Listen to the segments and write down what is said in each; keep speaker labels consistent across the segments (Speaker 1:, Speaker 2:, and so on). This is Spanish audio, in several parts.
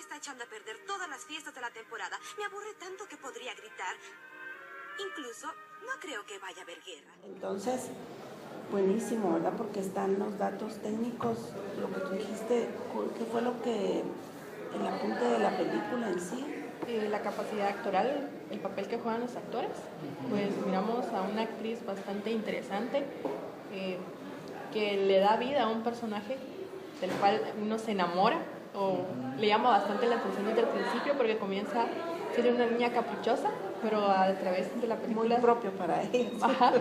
Speaker 1: está echando a perder todas las fiestas de la temporada. Me aburre tanto que podría gritar. Incluso, no creo que vaya a haber guerra.
Speaker 2: Entonces, buenísimo, ¿verdad? Porque están los datos técnicos, lo que tú dijiste, ¿qué fue lo que, el apunte de la película en sí?
Speaker 3: La capacidad actoral, el papel que juegan los actores. Pues miramos a una actriz bastante interesante que le da vida a un personaje del cual uno se enamora o le llama bastante la atención desde el principio porque comienza siendo una niña caprichosa, pero a través de la película...
Speaker 2: Muy propio para ella.
Speaker 3: Ajá,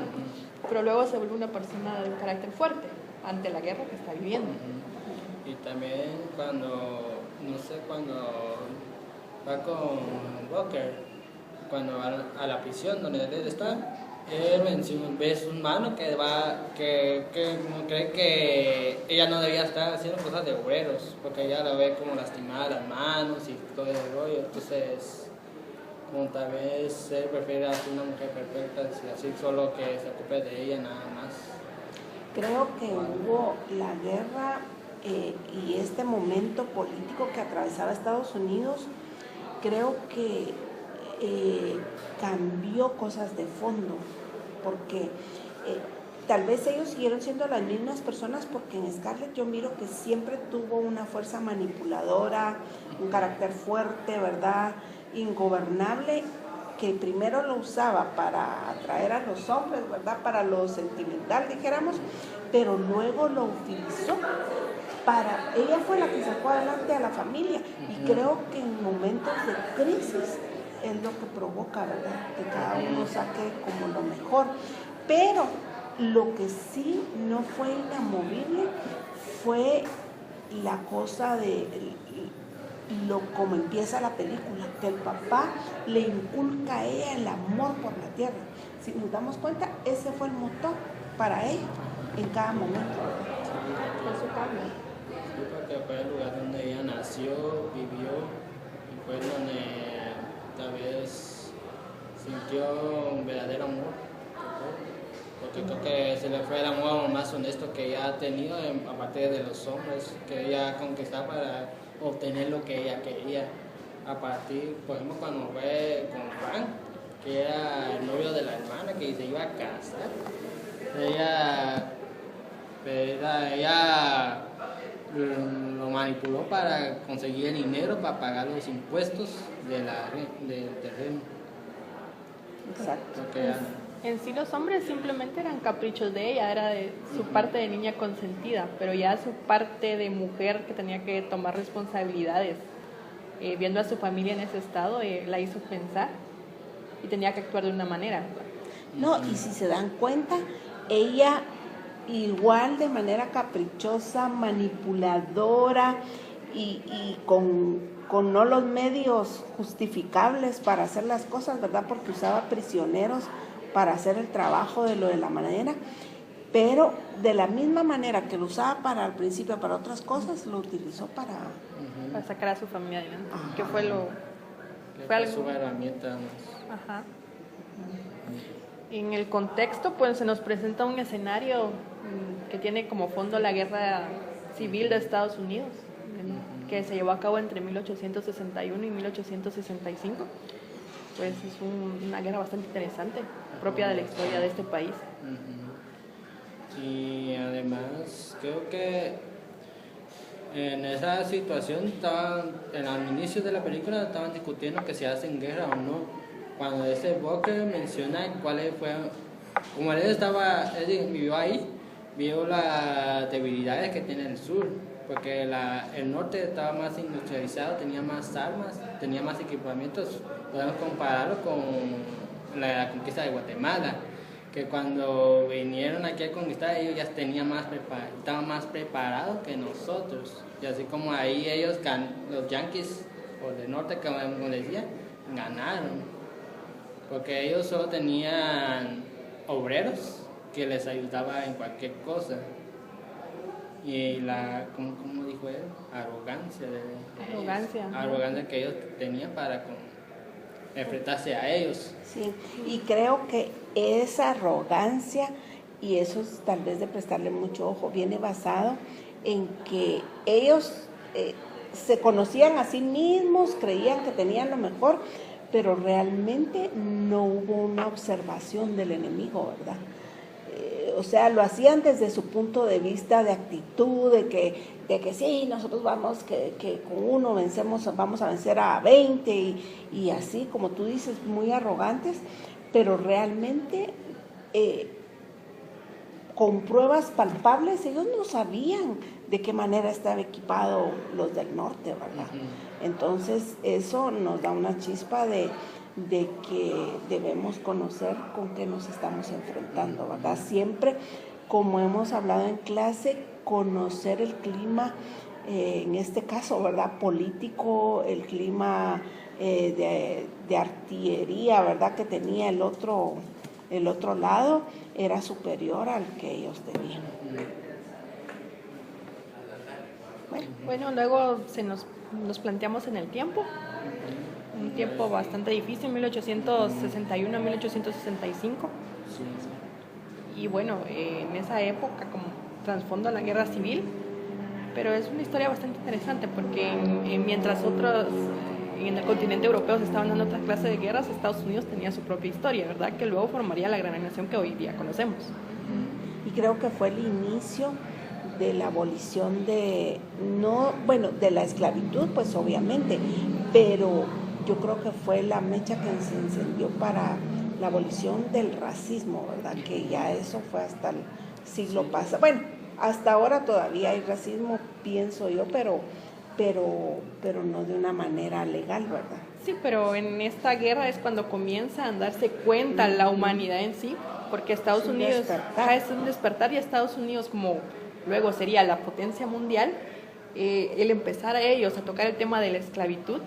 Speaker 3: pero luego se vuelve una persona de un carácter fuerte ante la guerra que está viviendo.
Speaker 4: Y también cuando va con Walker, cuando va a la prisión donde él está, él ve su mano que como cree que ella no debía estar haciendo cosas de obreros, porque ella la ve como lastimada las manos y todo el rollo. Entonces, como tal vez él prefiere hacer una mujer perfecta, así solo que se ocupe de ella nada más.
Speaker 2: Creo que hubo la guerra y este momento político que atravesaba Estados Unidos, creo que cambió cosas de fondo, porque tal vez ellos siguieron siendo las mismas personas, porque en Scarlett yo miro que siempre tuvo una fuerza manipuladora, un carácter fuerte, ¿verdad? Ingobernable, que primero lo usaba para atraer a los hombres, ¿verdad? Para lo sentimental, dijéramos, pero luego lo utilizó para... Ella fue la que sacó adelante a la familia, y creo que en momentos de crisis es lo que provoca, ¿verdad? Que cada uno saque como lo mejor. Pero lo que sí no fue inamovible fue la cosa de como empieza la película, que el papá le inculca a ella el amor por la tierra. Si nos damos cuenta, ese fue el motor para ella en cada momento.
Speaker 3: Fue su cambio.
Speaker 4: Sí, porque fue el lugar donde ella nació, vivió, y fue donde tal vez sintió un verdadero amor. Porque creo que se le fue el amor más honesto que ella ha tenido, aparte de los hombres, que ella conquistaba para obtener lo que ella quería. A partir, por ejemplo, cuando fue con Frank, que era el novio de la hermana, que se iba a casar, ella lo manipuló para conseguir el dinero para pagar los impuestos del terreno.
Speaker 2: Exacto.
Speaker 3: En sí los hombres simplemente eran caprichos de ella, era de su parte de niña consentida, pero ya su parte de mujer que tenía que tomar responsabilidades, viendo a su familia en ese estado, la hizo pensar y tenía que actuar de una manera.
Speaker 2: No, y si se dan cuenta, ella igual de manera caprichosa, manipuladora y con no los medios justificables para hacer las cosas, ¿verdad? Porque usaba prisioneros para hacer el trabajo de lo de la manera, pero de la misma manera que lo usaba para al principio para otras cosas, lo utilizó para
Speaker 3: sacar a su familia adelante.
Speaker 2: Ajá.
Speaker 3: Que fue lo...
Speaker 4: Fue algo... su herramienta más.
Speaker 3: Ajá. En el contexto, pues se nos presenta un escenario que tiene como fondo la guerra civil de Estados Unidos, que se llevó a cabo entre 1861 y 1865. Pues es una guerra bastante interesante, propia de la historia de este país.
Speaker 4: Y además, creo que en esa situación al inicio de la película estaban discutiendo que si hacen guerra o no. Cuando ese Walker menciona cuáles fueron, como él vivió ahí, vio las debilidades que tiene el sur, porque el norte estaba más industrializado, tenía más armas, tenía más equipamientos. Podemos compararlo con la conquista de Guatemala, que cuando vinieron aquí a conquistar, ellos ya estaban más preparados que nosotros. Y así como ahí ellos, los yanquis, por el norte, como decía, ganaron. Porque ellos solo tenían obreros que les ayudaban en cualquier cosa. Y ¿cómo dijo él? Arrogancia que ellos tenían para enfrentarse a ellos.
Speaker 2: Sí, y creo que esa arrogancia, y eso es tal vez de prestarle mucho ojo, viene basado en que ellos se conocían a sí mismos, creían que tenían lo mejor, pero realmente no hubo una observación del enemigo, ¿verdad? O sea, lo hacían desde su punto de vista de actitud, de que sí, nosotros vamos, que con uno vamos a vencer a 20 y así, como tú dices, muy arrogantes, pero realmente con pruebas palpables ellos no sabían de qué manera estaba equipado los del norte, ¿verdad? Entonces eso nos da una chispa de que debemos conocer con qué nos estamos enfrentando, ¿verdad? Siempre, como hemos hablado en clase, conocer el clima, en este caso, ¿verdad? Político, el clima de artillería, ¿verdad? Que tenía el otro lado, era superior al que ellos tenían.
Speaker 3: Bueno, luego nos planteamos en el tiempo. Un tiempo bastante difícil, 1861 a 1865. Y bueno, en esa época como trasfondo a la guerra civil, pero es una historia bastante interesante porque mientras otros en el continente europeo se estaban dando otra clase de guerras, Estados Unidos tenía su propia historia, ¿verdad? Que luego formaría la gran nación que hoy día conocemos.
Speaker 2: Y creo que fue el inicio de la abolición de la esclavitud, pues obviamente, pero yo creo que fue la mecha que se encendió para la abolición del racismo, ¿verdad? Que ya eso fue hasta el siglo pasado. Bueno, hasta ahora todavía hay racismo, pienso yo, pero no de una manera legal, ¿verdad?
Speaker 3: Sí, pero en esta guerra es cuando comienza a darse cuenta la humanidad en sí, porque Estados Unidos es un despertar y Estados Unidos, como luego sería la potencia mundial, el empezar a ellos a tocar el tema de la esclavitud,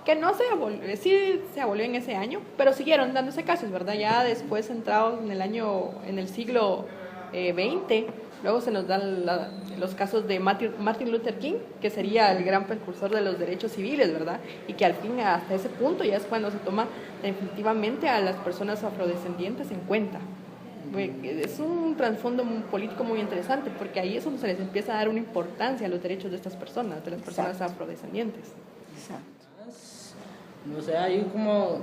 Speaker 3: que no se abolió, sí se abolió en ese año, pero siguieron dándose casos, ¿verdad? Ya después, entrados en el siglo XX, luego se nos dan los casos de Martin Luther King, que sería el gran precursor de los derechos civiles, ¿verdad? Y que al fin, hasta ese punto, ya es cuando se toma definitivamente a las personas afrodescendientes en cuenta. Es un trasfondo político muy interesante, porque ahí es donde se les empieza a dar una importancia a los derechos de estas personas, de las personas afrodescendientes.
Speaker 2: Exacto.
Speaker 4: No sé, ahí como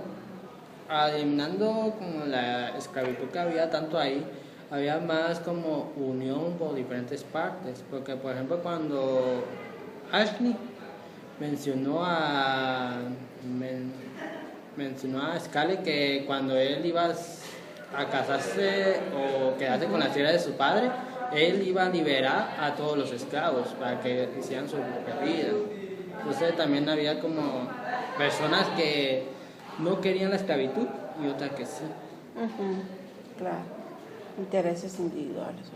Speaker 4: adivinando como la esclavitud que había tanto ahí, había más como unión por diferentes partes, porque por ejemplo cuando Ashley mencionó a Scarlett que cuando él iba a casarse o quedarse con la tierra de su padre, él iba a liberar a todos los esclavos para que hicieran su propia vida. Entonces también había como personas que no querían la esclavitud y otras que sí.
Speaker 2: Claro, intereses individuales.